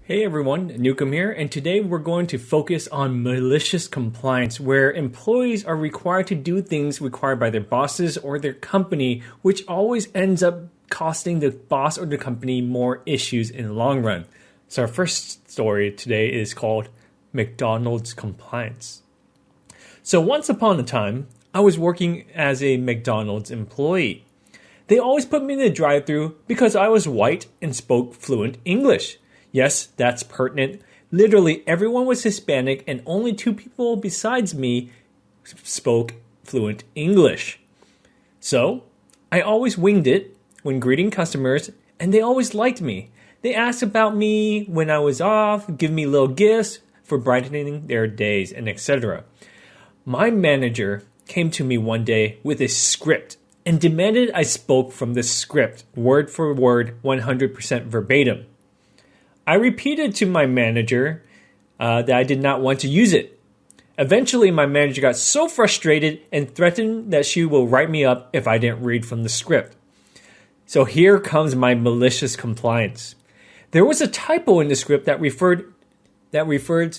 Hey everyone, Newcomb here, and today we're going to focus on malicious compliance, where employees are required to do things required by their bosses or their company, which always ends up costing the boss or the company more issues in the long run. So our first story today is called McDonald's compliance. So once upon a time, I was working as a McDonald's employee. They always put me in the drive-thru because I was white and spoke fluent English. Yes, that's pertinent. Literally everyone was Hispanic and only two people besides me spoke fluent English. So I always winged it when greeting customers, and they always liked me. They asked about me when I was off, give me little gifts for brightening their days, and etc. My manager came to me one day with a script and demanded I spoke from the script, word for word, 100% verbatim. I repeated to my manager that I did not want to use it. Eventually, my manager got so frustrated and threatened that she will write me up if I didn't read from the script. So here comes my malicious compliance. There was a typo in the script that referred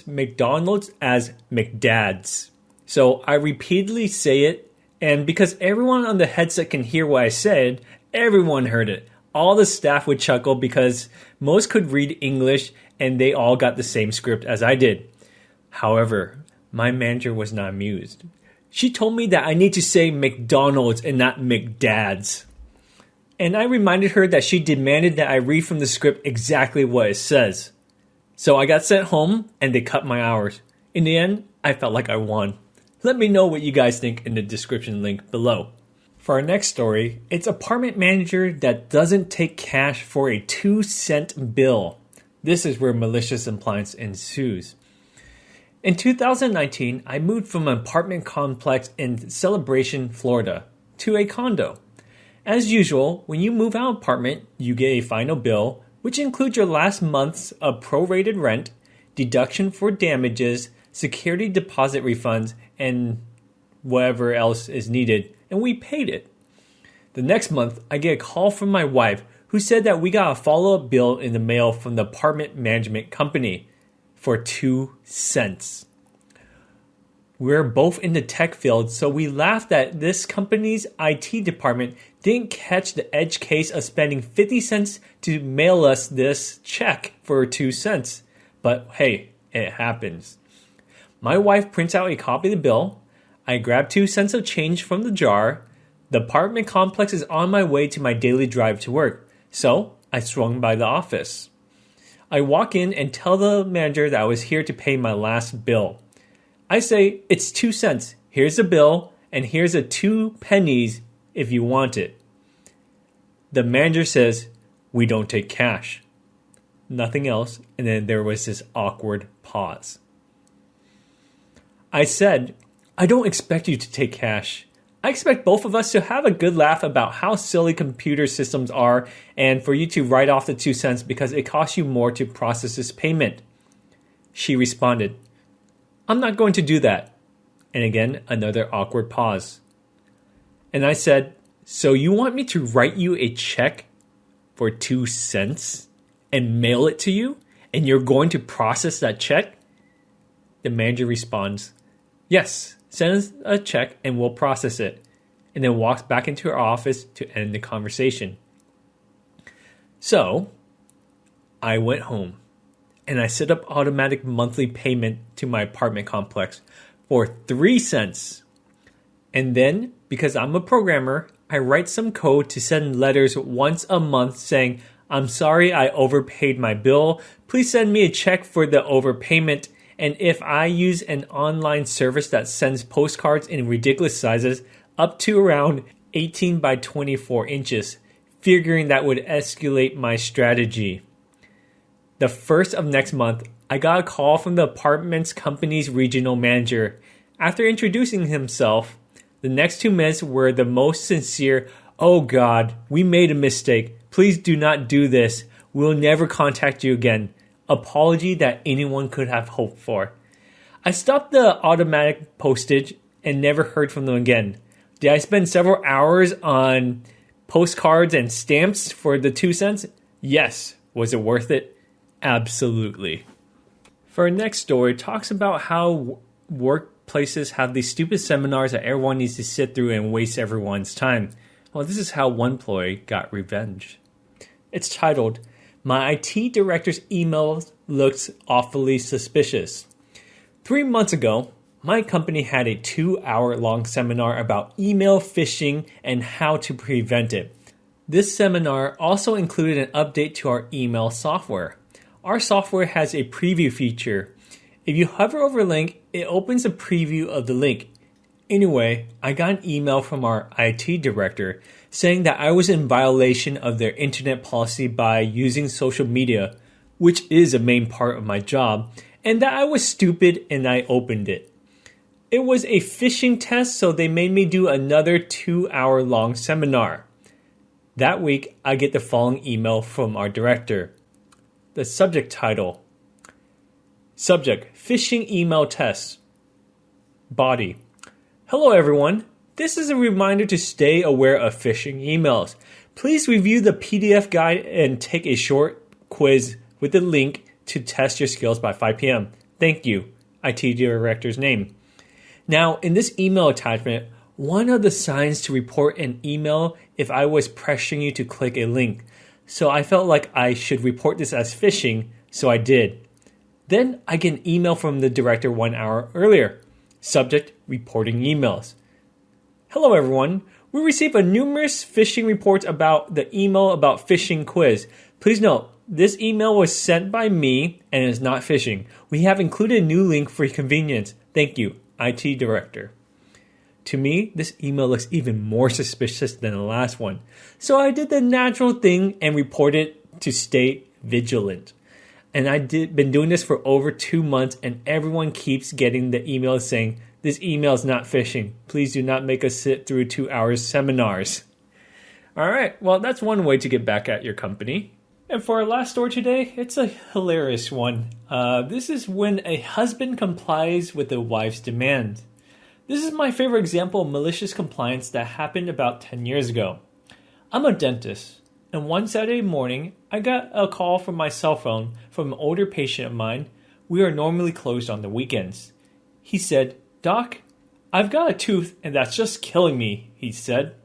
McDonald's as Mcdads. So I repeatedly say it, and because everyone on the headset can hear what I said, everyone heard it. All the staff would chuckle because most could read English and they all got the same script as I did. However, my manager was not amused. She told me that I need to say McDonald's and not McDads. And I reminded her that she demanded that I read from the script exactly what it says. So I got sent home and they cut my hours. In the end, I felt like I won. Let me know what you guys think in the description link below. For our next story, it's apartment manager that doesn't take cash for a 2-cent bill. This is where malicious compliance ensues. In 2019, I moved from an apartment complex in Celebration, Florida, to a condo. As usual, when you move out of an apartment, you get a final bill, which includes your last month's of prorated rent, deduction for damages, security deposit refunds, and whatever else is needed. And we paid it. The next month, I get a call from my wife who said that we got a follow-up bill in the mail from the apartment management company for 2 cents. We're both in the tech field, so we laughed that this company's IT department didn't catch the edge case of spending 50 cents to mail us this check for 2 cents. But hey, it happens. My wife prints out a copy of the bill. I grab 2 cents of change from the jar. The apartment complex is on my way to my daily drive to work, so I swung by the office. I walk in and tell the manager that I was here to pay my last bill. I say, it's 2 cents. Here's the bill, and here's a 2 pennies if you want it. The manager says, we don't take cash. Nothing else, and then there was this awkward pause. I said, I don't expect you to take cash. I expect both of us to have a good laugh about how silly computer systems are and for you to write off the 2 cents because it costs you more to process this payment. She responded, I'm not going to do that. And again, another awkward pause. And I said, so you want me to write you a check for 2 cents and mail it to you? And you're going to process that check? The manager responds, yes. Sends a check and we'll process it, and then walks back into her office to end the conversation. So I went home and I set up automatic monthly payment to my apartment complex for 3 cents. And then, because I'm a programmer, I write some code to send letters once a month saying, I'm sorry I overpaid my bill. Please send me a check for the overpayment. And if I use an online service that sends postcards in ridiculous sizes up to around 18 by 24 inches, figuring that would escalate my strategy. The first of next month, I got a call from the apartment's company's regional manager. After introducing himself, the next 2 minutes were the most sincere, oh God, we made a mistake. Please do not do this. We'll never contact you again. Apology that anyone could have hoped for. I stopped the automatic postage and never heard from them again. Did I spend several hours on postcards and stamps for the 2 cents? Yes. Was it worth it? Absolutely. For our next story, it talks about how workplaces have these stupid seminars that everyone needs to sit through and waste everyone's time. Well, this is how one employee got revenge. It's titled, "My IT Director's Email Looks Awfully Suspicious." 3 months ago, my company had a 2-hour-long seminar about email phishing and how to prevent it. This seminar also included an update to our email software. Our software has a preview feature. If you hover over a link, it opens a preview of the link. Anyway, I got an email from our IT director saying that I was in violation of their internet policy by using social media, which is a main part of my job, and that I was stupid and I opened it. It was a phishing test, so they made me do another 2-hour-long seminar. That week, I get the following email from our director. The subject title. Subject, phishing email test. Body. Hello everyone. This is a reminder to stay aware of phishing emails. Please review the PDF guide and take a short quiz with the link to test your skills by 5 p.m. Thank you. IT Director's name. Now, in this email attachment, one of the signs to report an email if I was pressuring you to click a link. So I felt like I should report this as phishing, so I did. Then I get an email from the director 1 hour earlier. Subject, reporting emails. Hello everyone. We received numerous phishing reports about the email about phishing quiz. Please note, this email was sent by me and is not phishing. We have included a new link for convenience. Thank you, IT Director. To me, this email looks even more suspicious than the last one. So I did the natural thing and reported to stay vigilant. And been doing this for over 2 months, and everyone keeps getting the email saying, this email is not phishing. Please do not make us sit through 2 hours seminars. All right, well, that's one way to get back at your company. And for our last story today, it's a hilarious one. This is when a husband complies with a wife's demand. This is my favorite example of malicious compliance that happened about 10 years ago. I'm a dentist, and one Saturday morning, I got a call from my cell phone from an older patient of mine. We are normally closed on the weekends. He said, "Doc, I've got a tooth and that's just killing me," he said.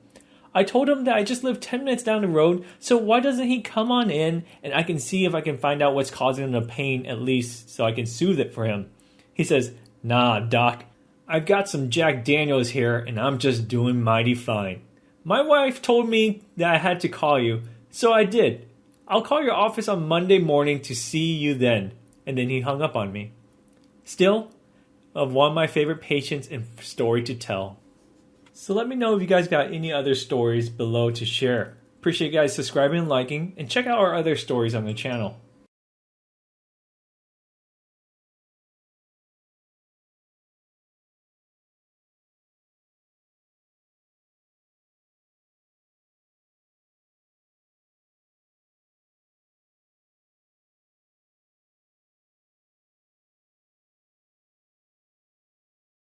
I told him that I just live 10 minutes down the road, so why doesn't he come on in and I can see if I can find out what's causing the pain at least so I can soothe it for him. He says, "Nah, Doc. I've got some Jack Daniels here and I'm just doing mighty fine. My wife told me that I had to call you, so I did. I'll call your office on Monday morning to see you then." And then he hung up on me. Still, of one of my favorite patients and story to tell. So let me know if you guys got any other stories below to share. Appreciate you guys subscribing and liking, and check out our other stories on the channel.